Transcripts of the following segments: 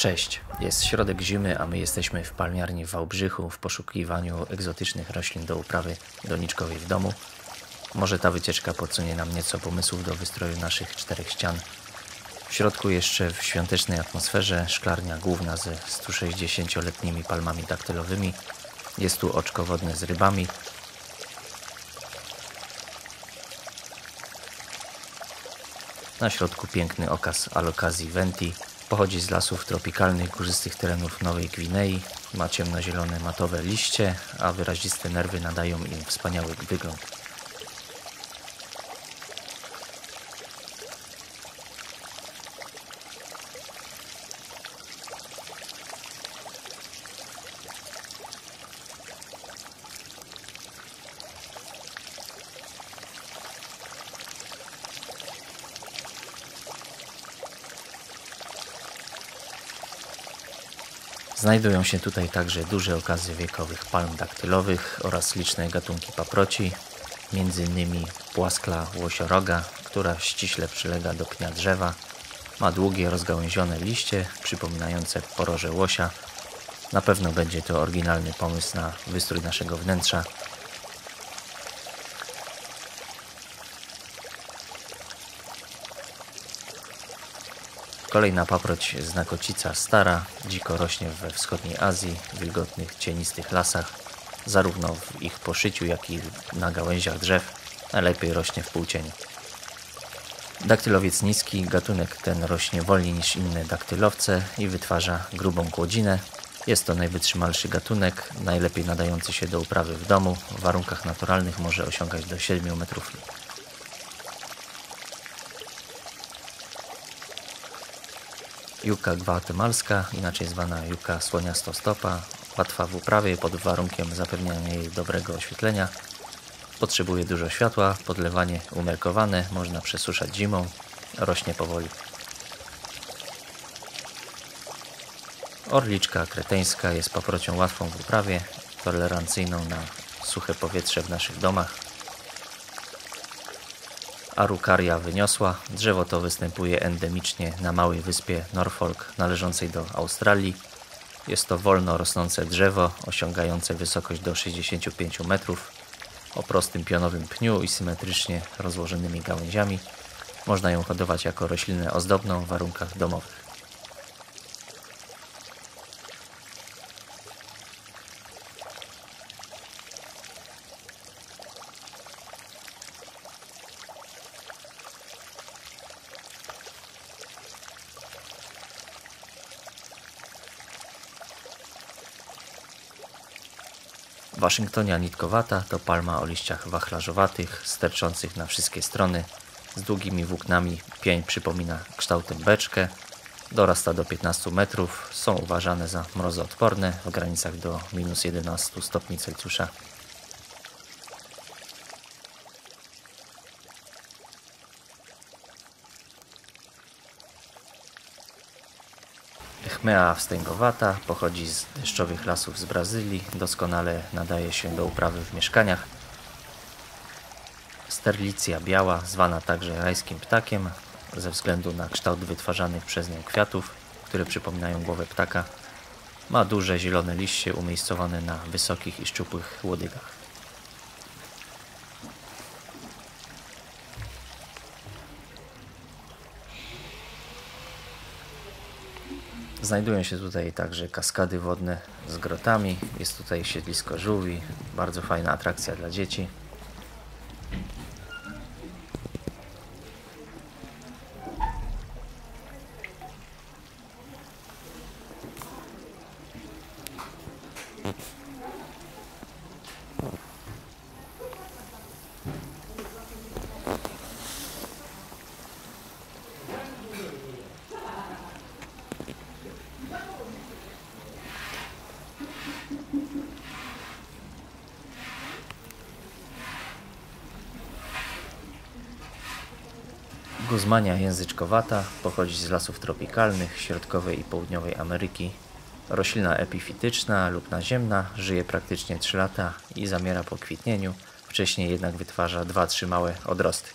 Cześć, jest środek zimy, a my jesteśmy w palmiarni w Wałbrzychu w poszukiwaniu egzotycznych roślin do uprawy doniczkowej w domu. Może ta wycieczka podsunie nam nieco pomysłów do wystroju naszych 4 ścian. W środku jeszcze w świątecznej atmosferze szklarnia główna ze 160-letnimi palmami daktylowymi. Jest tu oczko wodne z rybami. Na środku piękny okaz Alocasia venti. Pochodzi z lasów tropikalnych, górzystych terenów Nowej Gwinei. Ma ciemnozielone matowe liście, a wyraziste nerwy nadają im wspaniały wygląd. Znajdują się tutaj także duże okazy wiekowych palm daktylowych oraz liczne gatunki paproci, m.in. płaskla łosioroga, która ściśle przylega do pnia drzewa. Ma długie, rozgałęzione liście przypominające poroże łosia. Na pewno będzie to oryginalny pomysł na wystrój naszego wnętrza. Kolejna paproć znakocica stara, dziko rośnie we wschodniej Azji, w wilgotnych, cienistych lasach. Zarówno w ich poszyciu, jak i na gałęziach drzew najlepiej rośnie w półcieniu. Daktylowiec niski, gatunek ten rośnie wolniej niż inne daktylowce i wytwarza grubą kłodzinę. Jest to najwytrzymalszy gatunek, najlepiej nadający się do uprawy w domu. W warunkach naturalnych może osiągać do 7 metrów. Juka gwatemalska, inaczej zwana juka słoniastostopa, łatwa w uprawie pod warunkiem zapewniania jej dobrego oświetlenia. Potrzebuje dużo światła, podlewanie umiarkowane, można przesuszać zimą, rośnie powoli. Orliczka kreteńska jest paprocią łatwą w uprawie, tolerancyjną na suche powietrze w naszych domach. Araucaria wyniosła. Drzewo to występuje endemicznie na małej wyspie Norfolk należącej do Australii. Jest to wolno rosnące drzewo osiągające wysokość do 65 metrów o prostym pionowym pniu i symetrycznie rozłożonymi gałęziami. Można ją hodować jako roślinę ozdobną w warunkach domowych. Waszyngtonia nitkowata to palma o liściach wachlarzowatych, sterczących na wszystkie strony, z długimi włóknami. Pień przypomina kształtem beczkę, dorasta do 15 metrów, są uważane za mrozoodporne w granicach do -11 stopni Celsjusza. Chmea wstęgowata pochodzi z deszczowych lasów z Brazylii, doskonale nadaje się do uprawy w mieszkaniach. Sterlicja biała, zwana także rajskim ptakiem, ze względu na kształt wytwarzanych przez nią kwiatów, które przypominają głowę ptaka. Ma duże zielone liście umiejscowane na wysokich i szczupłych łodygach. Znajdują się tutaj także kaskady wodne z grotami. Jest tutaj siedlisko żółwi, bardzo fajna atrakcja dla dzieci. Guzmania języczkowata pochodzi z lasów tropikalnych środkowej i południowej Ameryki. Roślina epifityczna lub naziemna, żyje praktycznie 3 lata i zamiera po kwitnieniu. Wcześniej jednak wytwarza 2-3 małe odrosty.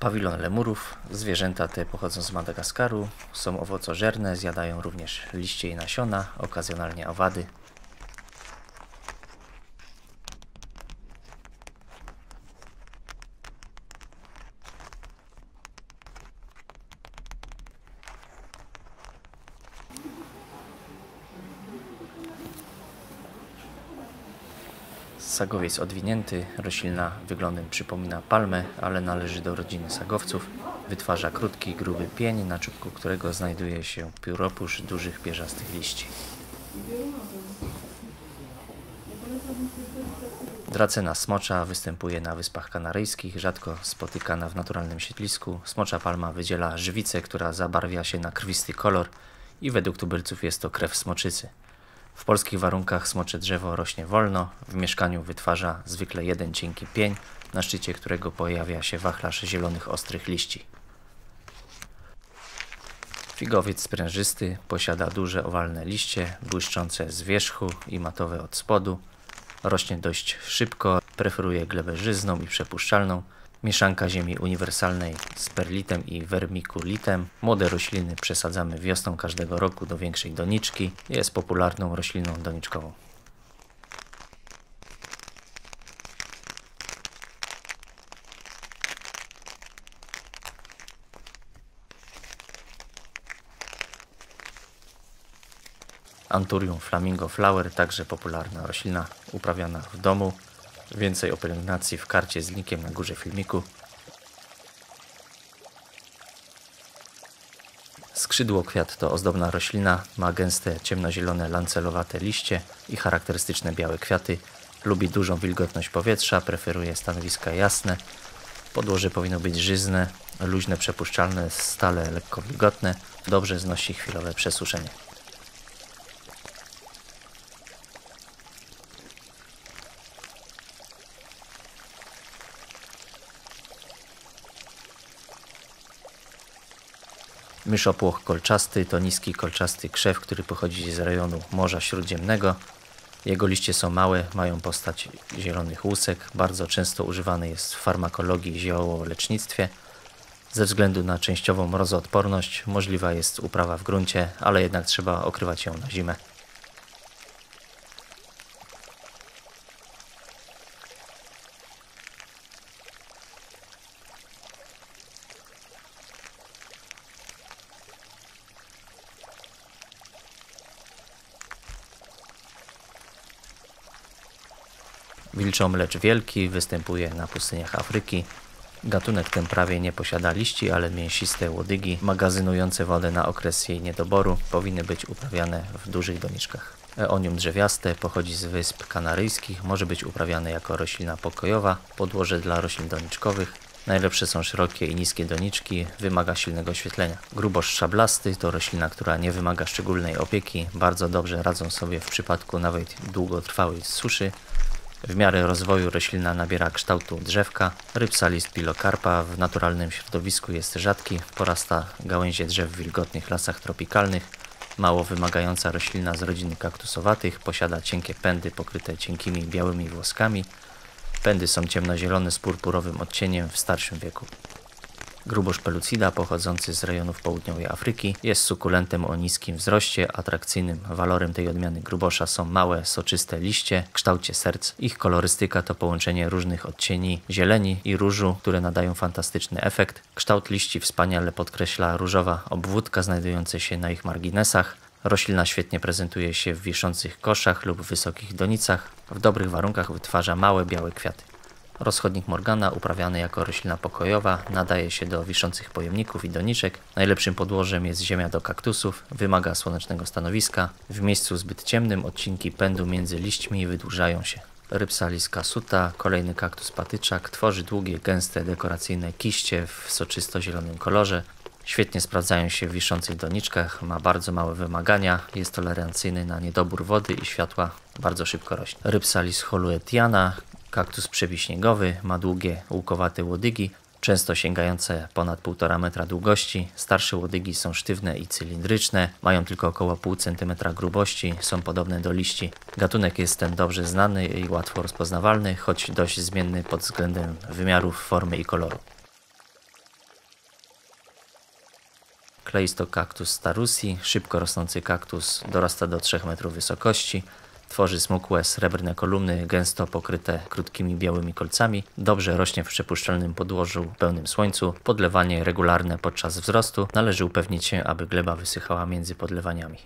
Pawilon lemurów. Zwierzęta te pochodzą z Madagaskaru, są owocożerne, zjadają również liście i nasiona, okazjonalnie owady. Sagowiec odwinięty, roślina wyglądem przypomina palmę, ale należy do rodziny sagowców. Wytwarza krótki, gruby pień, na czubku którego znajduje się pióropusz dużych pierzastych liści. Dracena smocza występuje na Wyspach Kanaryjskich, rzadko spotykana w naturalnym siedlisku. Smocza palma wydziela żywicę, która zabarwia się na krwisty kolor i według tubylców jest to krew smoczycy. W polskich warunkach smocze drzewo rośnie wolno, w mieszkaniu wytwarza zwykle jeden cienki pień, na szczycie którego pojawia się wachlarz zielonych ostrych liści. Figowiec sprężysty posiada duże owalne liście, błyszczące z wierzchu i matowe od spodu. Rośnie dość szybko, preferuje glebę żyzną i przepuszczalną. Mieszanka ziemi uniwersalnej z perlitem i wermikulitem. Młode rośliny przesadzamy wiosną każdego roku do większej doniczki. Jest popularną rośliną doniczkową. Anthurium flamingo flower, także popularna roślina uprawiana w domu. Więcej o pielęgnacji w karcie z linkiem na górze filmiku. Skrzydłokwiat to ozdobna roślina, ma gęste ciemnozielone lancelowate liście i charakterystyczne białe kwiaty. Lubi dużą wilgotność powietrza, preferuje stanowiska jasne. Podłoże powinno być żyzne, luźne, przepuszczalne, stale lekko wilgotne. Dobrze znosi chwilowe przesuszenie. Myszopłoch kolczasty to niski kolczasty krzew, który pochodzi z rejonu Morza Śródziemnego. Jego liście są małe, mają postać zielonych łusek. Bardzo często używany jest w farmakologii i ziołolecznictwie. Ze względu na częściową mrozoodporność możliwa jest uprawa w gruncie, ale jednak trzeba okrywać ją na zimę. Wilczomlecz wielki występuje na pustyniach Afryki. Gatunek ten prawie nie posiada liści, ale mięsiste łodygi magazynujące wodę na okres jej niedoboru powinny być uprawiane w dużych doniczkach. Eonium drzewiaste pochodzi z Wysp Kanaryjskich, może być uprawiane jako roślina pokojowa, podłoże dla roślin doniczkowych. Najlepsze są szerokie i niskie doniczki, wymaga silnego oświetlenia. Grubosz szablasty to roślina, która nie wymaga szczególnej opieki, bardzo dobrze radzą sobie w przypadku nawet długotrwałej suszy. W miarę rozwoju roślina nabiera kształtu drzewka. Rybsalis pilocarpa w naturalnym środowisku jest rzadki, porasta gałęzie drzew w wilgotnych lasach tropikalnych. Mało wymagająca roślina z rodziny kaktusowatych, posiada cienkie pędy pokryte cienkimi białymi włoskami. Pędy są ciemnozielone z purpurowym odcieniem w starszym wieku. Grubosz pelucida pochodzący z rejonów południowej Afryki jest sukulentem o niskim wzroście. Atrakcyjnym walorem tej odmiany grubosza są małe, soczyste liście w kształcie serc. Ich kolorystyka to połączenie różnych odcieni zieleni i różu, które nadają fantastyczny efekt. Kształt liści wspaniale podkreśla różowa obwódka znajdująca się na ich marginesach. Roślina świetnie prezentuje się w wiszących koszach lub wysokich donicach. W dobrych warunkach wytwarza małe, białe kwiaty. Rozchodnik Morgana, uprawiany jako roślina pokojowa, nadaje się do wiszących pojemników i doniczek. Najlepszym podłożem jest ziemia do kaktusów, wymaga słonecznego stanowiska. W miejscu zbyt ciemnym odcinki pędu między liśćmi wydłużają się. Rybsalis casuta, kolejny kaktus patyczak, tworzy długie, gęste, dekoracyjne kiście w soczysto-zielonym kolorze. Świetnie sprawdzają się w wiszących doniczkach, ma bardzo małe wymagania, jest tolerancyjny na niedobór wody i światła, bardzo szybko rośnie. Rybsalis holuetiana, kaktus przewiśniegowy, ma długie, łukowate łodygi, często sięgające ponad 1,5 metra długości. Starsze łodygi są sztywne i cylindryczne, mają tylko około 0,5 cm grubości, są podobne do liści. Gatunek jest ten dobrze znany i łatwo rozpoznawalny, choć dość zmienny pod względem wymiarów, formy i koloru. Kleistokaktus starusi, szybko rosnący kaktus, dorasta do 3 metrów wysokości. Tworzy smukłe, srebrne kolumny, gęsto pokryte krótkimi białymi kolcami. Dobrze rośnie w przepuszczalnym podłożu w pełnym słońcu. Podlewanie regularne podczas wzrostu. Należy upewnić się, aby gleba wysychała między podlewaniami.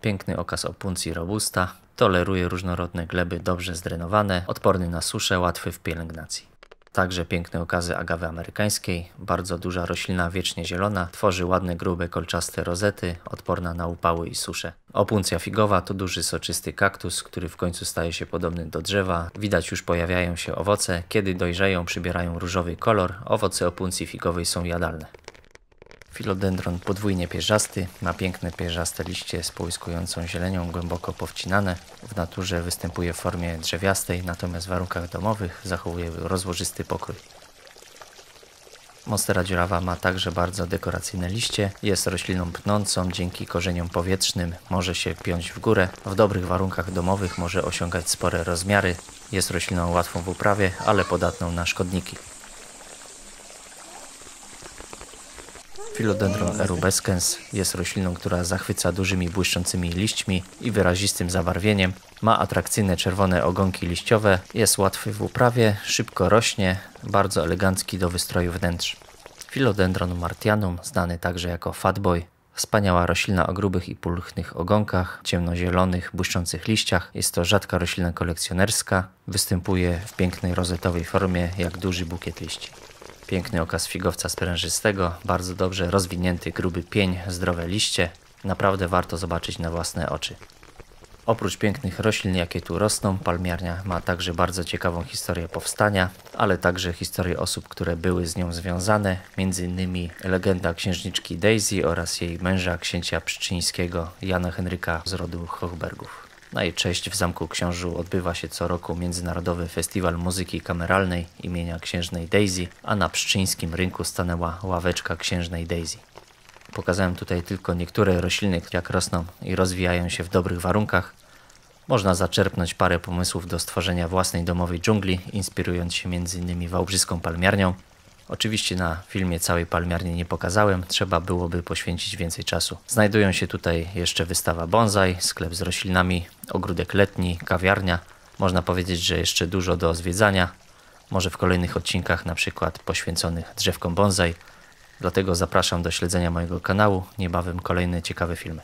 Piękny okaz opuncji robusta. Toleruje różnorodne gleby dobrze zdrenowane, odporny na suszę, łatwy w pielęgnacji. Także piękne okazy agawy amerykańskiej, bardzo duża roślina wiecznie zielona, tworzy ładne, grube, kolczaste rozety, odporna na upały i susze. Opuncja figowa to duży, soczysty kaktus, który w końcu staje się podobny do drzewa. Widać, już pojawiają się owoce, kiedy dojrzeją, przybierają różowy kolor. Owoce opuncji figowej są jadalne. Filodendron podwójnie pierzasty, ma piękne pierzaste liście z połyskującą zielenią, głęboko powcinane. W naturze występuje w formie drzewiastej, natomiast w warunkach domowych zachowuje rozłożysty pokrój. Monstera dziurawa ma także bardzo dekoracyjne liście, jest rośliną pnącą, dzięki korzeniom powietrznym może się piąć w górę. W dobrych warunkach domowych może osiągać spore rozmiary, jest rośliną łatwą w uprawie, ale podatną na szkodniki. Philodendron erubescens jest rośliną, która zachwyca dużymi błyszczącymi liśćmi i wyrazistym zabarwieniem. Ma atrakcyjne czerwone ogonki liściowe, jest łatwy w uprawie, szybko rośnie, bardzo elegancki do wystroju wnętrz. Philodendron martianum, znany także jako fatboy. Wspaniała roślina o grubych i pulchnych ogonkach, ciemnozielonych, błyszczących liściach. Jest to rzadka roślina kolekcjonerska. Występuje w pięknej rozetowej formie jak duży bukiet liści. Piękny okaz figowca sprężystego, bardzo dobrze rozwinięty, gruby pień, zdrowe liście. Naprawdę warto zobaczyć na własne oczy. Oprócz pięknych roślin, jakie tu rosną, palmiarnia ma także bardzo ciekawą historię powstania, ale także historię osób, które były z nią związane, m.in. legenda księżniczki Daisy oraz jej męża, księcia pszczyńskiego Jana Henryka z rodu Hochbergów. Na jej cześć w Zamku Książu odbywa się co roku Międzynarodowy Festiwal Muzyki Kameralnej imienia księżnej Daisy, a na pszczyńskim rynku stanęła ławeczka księżnej Daisy. Pokazałem tutaj tylko niektóre rośliny, jak rosną i rozwijają się w dobrych warunkach. Można zaczerpnąć parę pomysłów do stworzenia własnej domowej dżungli, inspirując się m.in. wałbrzyską palmiarnią. Oczywiście na filmie całej palmiarni nie pokazałem, trzeba byłoby poświęcić więcej czasu. Znajdują się tutaj jeszcze wystawa bonsai, sklep z roślinami, ogródek letni, kawiarnia. Można powiedzieć, że jeszcze dużo do zwiedzania. Może w kolejnych odcinkach, na przykład poświęconych drzewkom bonsai. Dlatego zapraszam do śledzenia mojego kanału, niebawem kolejne ciekawe filmy.